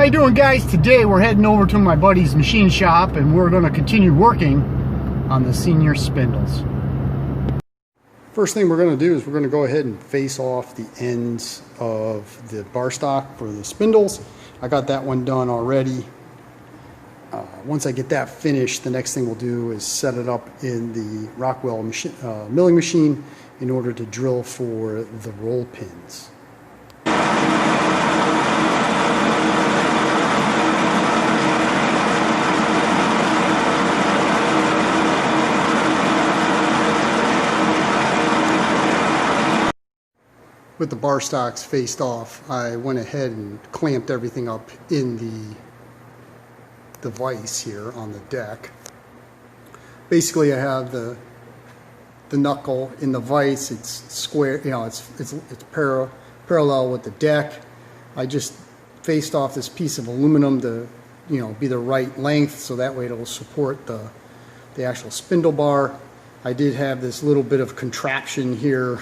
you doing, guys? Today we're heading over to my buddy's machine shop and we're going to continue working on the senior spindles. First thing we're going to do is we're going to go ahead and face off the ends of the bar stock for the spindles. I got that one done already. Once I get that finished, the next thing we'll do is set it up in the Rockwell milling machine in order to drill for the roll pins. With the bar stocks faced off, I went ahead and clamped everything up in the vise here on the deck. Basically, I have the knuckle in the vise. It's square, you know, it's parallel with the deck. I just faced off this piece of aluminum to, you know, be the right length, so that way it'll support the actual spindle bar. I did have this little bit of contraption here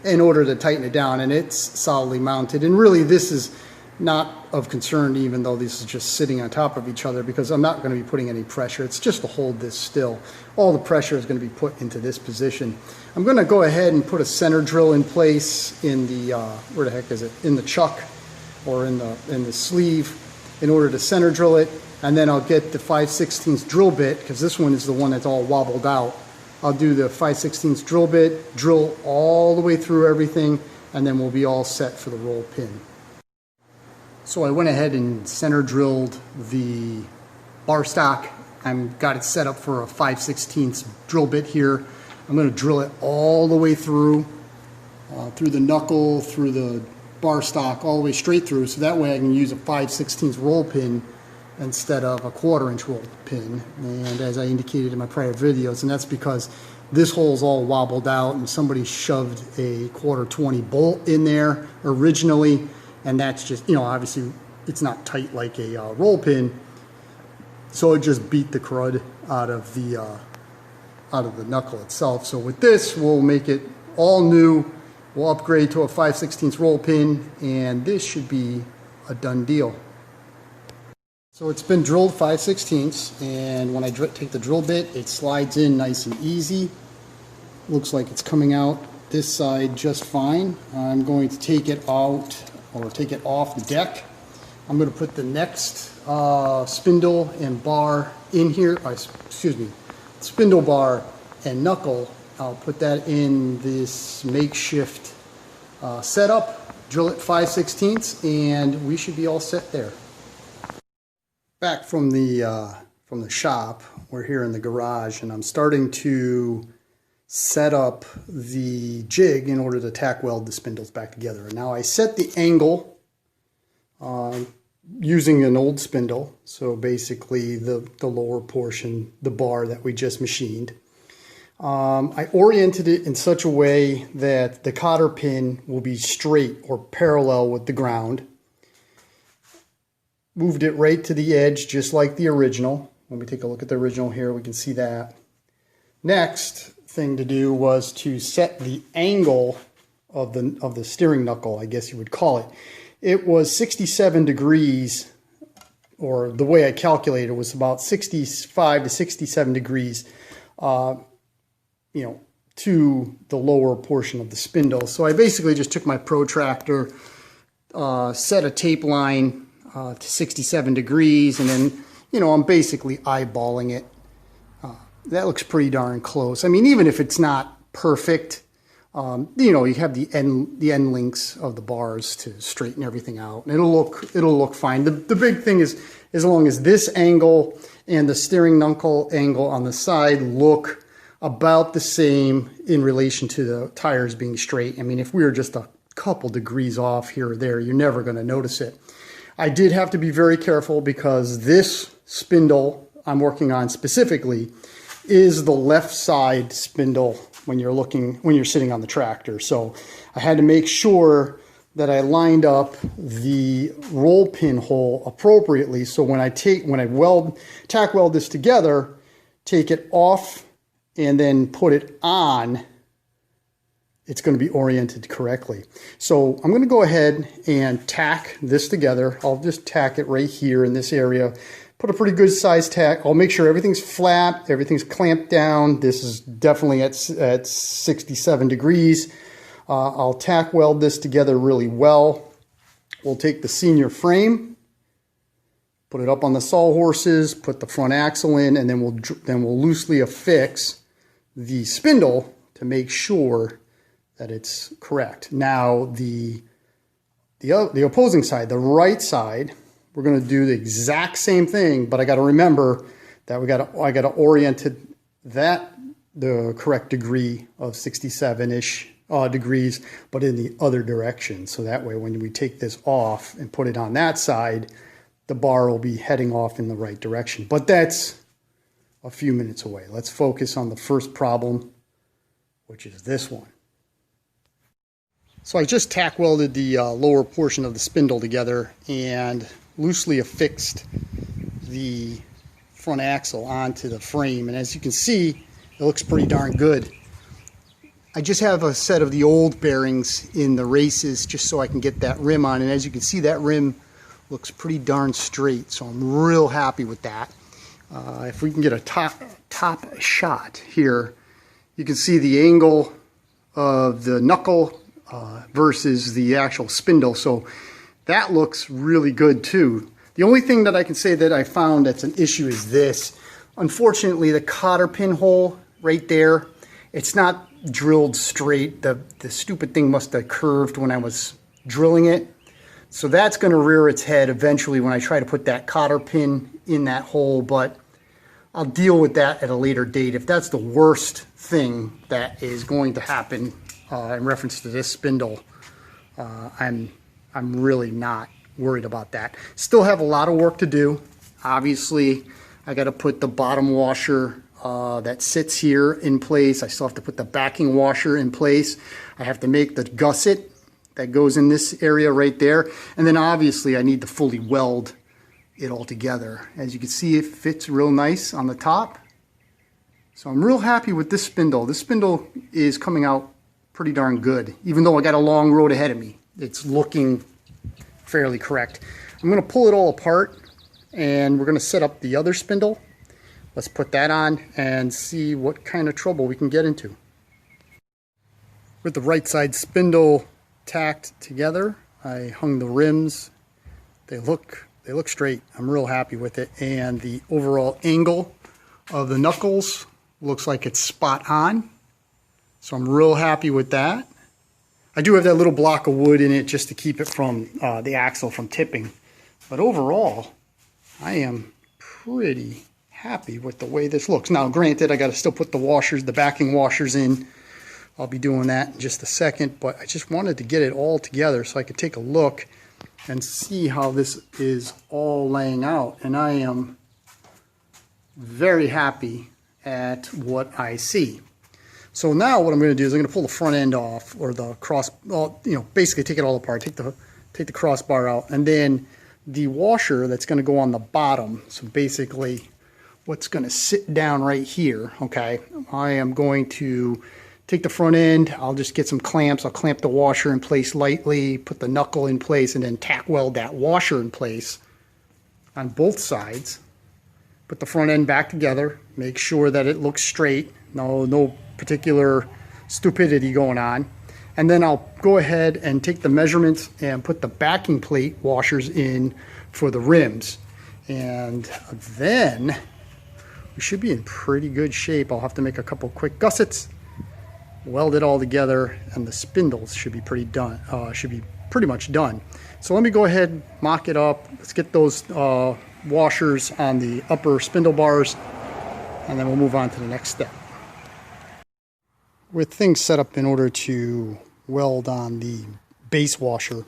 in order to tighten it down, and it's solidly mounted. And really, this is not of concern, even though this is just sitting on top of each other, because I'm not going to be putting any pressure. It's just to hold this still. All the pressure is going to be put into this position. I'm going to go ahead and put a center drill in place in the where the heck is it? In the chuck or in the sleeve, in order to center drill it. And then I'll get the 5/16 drill bit, because this one is the one that's all wobbled out. I'll do the 5/16 drill bit, drill all the way through everything, and then we'll be all set for the roll pin. So I went ahead and center drilled the bar stock. I've got it set up for a 5/16 drill bit here. I'm going to drill it all the way through the knuckle, through the bar stock, all the way straight through, so that way I can use a 5/16 roll pin instead of a 1/4" roll pin. And as I indicated in my prior videos, and that's because this hole's all wobbled out and somebody shoved a 1/4 bolt in there originally, and that's just, you know, obviously it's not tight like a roll pin, so it just beat the crud out of the knuckle itself. So with this, we'll make it all new. We'll upgrade to a 5/16 roll pin, and this should be a done deal. So it's been drilled 5/16, and when I take the drill bit, it slides in nice and easy. Looks like it's coming out this side just fine. I'm going to take it out, or take it off the deck. I'm going to put the next spindle and bar in here, spindle bar and knuckle. I'll put that in this makeshift setup, drill it 5/16, and we should be all set there. Back from the shop, we're here in the garage, and I'm starting to set up the jig in order to tack weld the spindles back together. Now I set the angle using an old spindle, so basically the lower portion, the bar that we just machined. I oriented it in such a way that the cotter pin will be straight or parallel with the ground. Moved it right to the edge, just like the original. When we take a look at the original here, we can see that. Next thing to do was to set the angle of the steering knuckle, I guess you would call it. It was 67 degrees, or the way I calculated was about 65 to 67 degrees, you know, to the lower portion of the spindle. So I basically just took my protractor, set a tape line to 67 degrees, and then, you know, I'm basically eyeballing it. That looks pretty darn close. I mean, even if it's not perfect, you know, you have the end links of the bars to straighten everything out, and it'll look fine. The big thing is, as long as this angle and the steering knuckle angle on the side look about the same in relation to the tires being straight. I mean, if we were just a couple degrees off here or there, you're never going to notice it. I did have to be very careful, because this spindle I'm working on specifically is the left side spindle when you're sitting on the tractor. So I had to make sure that I lined up the roll pin hole appropriately. So when I tack weld this together, take it off and then put it on, it's going to be oriented correctly. So I'm going to go ahead and tack this together. I'll just tack it right here in this area. Put a pretty good size tack. I'll make sure everything's flat, everything's clamped down. This is definitely at 67 degrees. I'll tack weld this together really well. We'll take the senior frame, put it up on the sawhorses, put the front axle in, and then we'll loosely affix the spindle to make sure that it's correct. Now the opposing side, the right side, we're going to do the exact same thing, but I got to remember that I got to orient it the correct degree of 67-ish degrees, but in the other direction. So that way, when we take this off and put it on that side, the bar will be heading off in the right direction. But that's a few minutes away. Let's focus on the first problem, which is this one. So I just tack welded the lower portion of the spindle together and loosely affixed the front axle onto the frame. And as you can see, it looks pretty darn good. I just have a set of the old bearings in the races just so I can get that rim on. And as you can see, that rim looks pretty darn straight. So I'm real happy with that. If we can get a top shot here, you can see the angle of the knuckle versus the actual spindle. So that looks really good too. The only thing that I can say that I found that's an issue is this. Unfortunately, the cotter pin hole right there, it's not drilled straight. The stupid thing must have curved when I was drilling it. So that's going to rear its head eventually when I try to put that cotter pin in that hole, but I'll deal with that at a later date. If that's the worst thing that is going to happen in reference to this spindle, I'm really not worried about that. Still have a lot of work to do. Obviously, I got to put the bottom washer that sits here in place. I still have to put the backing washer in place. I have to make the gusset that goes in this area right there. And then obviously I need to fully weld it all together. As you can see, it fits real nice on the top. So I'm real happy with this spindle. This spindle is coming out pretty darn good, even though I got a long road ahead of me. It's looking fairly correct. I'm going to pull it all apart and we're going to set up the other spindle. Let's put that on and see what kind of trouble we can get into. With the right side spindle tacked together, I hung the rims. They look straight. I'm real happy with it, and the overall angle of the knuckles looks like it's spot on. So I'm real happy with that. I do have that little block of wood in it just to keep it from the axle from tipping. But overall, I am pretty happy with the way this looks. Now, granted, I got to still put the washers, the backing washers in. I'll be doing that in just a second, but I just wanted to get it all together so I could take a look and see how this is all laying out. And I am very happy at what I see. So now what I'm going to do is I'm going to pull the front end off, or the cross, basically take it all apart, take the crossbar out, and then the washer that's going to go on the bottom. So basically what's going to sit down right here, okay, I am going to take the front end, I'll just get some clamps, I'll clamp the washer in place lightly, put the knuckle in place, and then tack weld that washer in place on both sides. Put the front end back together, make sure that it looks straight, no particular stupidity going on. And then I'll go ahead and take the measurements and put the backing plate washers in for the rims. And then we should be in pretty good shape. I'll have to make a couple quick gussets, weld it all together, and the spindles should be pretty much done. So let me go ahead, mock it up. Let's get those washers on the upper spindle bars, and then we'll move on to the next step. With things set up in order to weld on the base washer,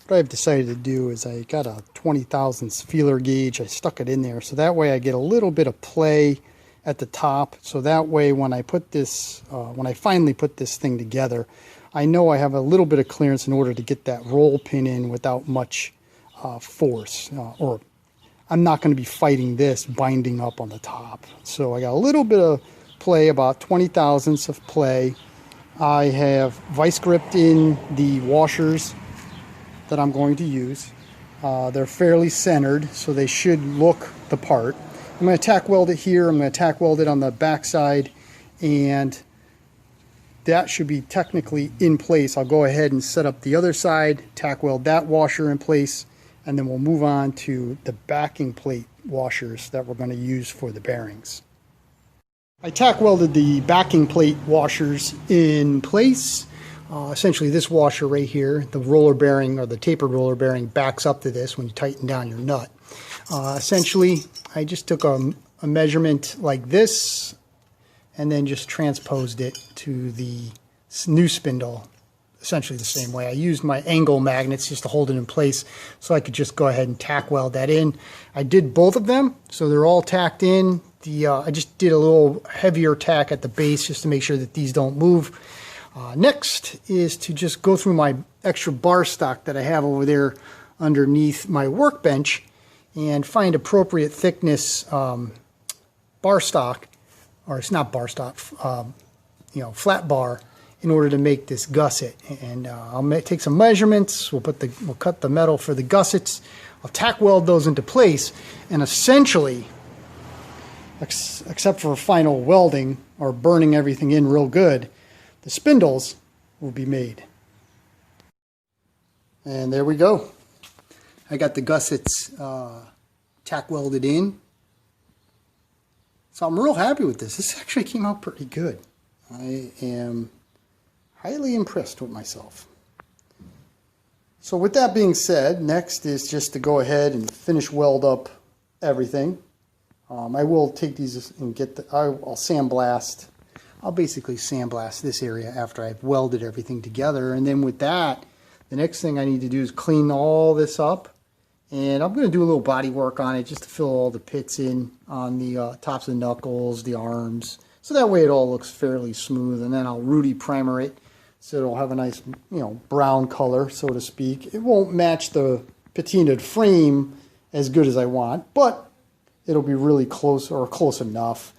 what I've decided to do is I got a 20 thousandths feeler gauge. I stuck it in there so that way I get a little bit of play at the top. So that way when I put this, when I finally put this thing together, I know I have a little bit of clearance in order to get that roll pin in without much force, or I'm not going to be fighting this binding up on the top. So I got a little bit of play, about 20 thousandths of play I have vice gripped in the washers that I'm going to use. They're fairly centered, so they should look the part. I'm going to tack weld it here. I'm going to tack weld it on the back side, and that should be technically in place. I'll go ahead and set up the other side, tack weld that washer in place, and then we'll move on to the backing plate washers that we're going to use for the bearings. I tack welded the backing plate washers in place. Essentially this washer right here, the roller bearing or the tapered roller bearing backs up to this when you tighten down your nut. Essentially I just took a measurement like this and then just transposed it to the new spindle essentially the same way. I used my angle magnets just to hold it in place so I could just go ahead and tack weld that in. I did both of them, so they're all tacked in. I just did a little heavier tack at the base just to make sure that these don't move. Next is to just go through my extra bar stock that I have over there underneath my workbench and find appropriate thickness bar stock, or it's not bar stock, flat bar, in order to make this gusset. And I'll take some measurements. We'll cut the metal for the gussets. I'll tack weld those into place, and essentially, except for final welding or burning everything in real good, the spindles will be made. And there we go. I got the gussets tack welded in. So I'm real happy with this. This actually came out pretty good. I am highly impressed with myself. So with that being said, next is just to go ahead and finish weld up everything. I will take these and I'll sandblast. I'll basically sandblast this area after I've welded everything together. And then with that, the next thing I need to do is clean all this up. And I'm going to do a little body work on it just to fill all the pits in on the tops of the knuckles, the arms. So that way it all looks fairly smooth. And then I'll Rudy primer it so it'll have a nice, brown color, so to speak. It won't match the patinaed frame as good as I want, but it'll be really close, or close enough.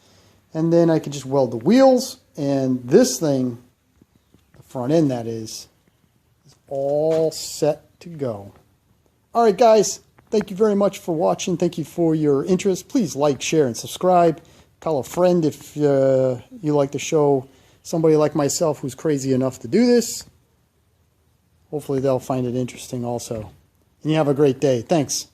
And then I can just weld the wheels, and this thing, the front end that is all set to go. All right, guys, thank you very much for watching. Thank you for your interest. Please like, share, and subscribe. Tell a friend if you like the show. Somebody like myself who's crazy enough to do this. Hopefully they'll find it interesting also. And you have a great day. Thanks.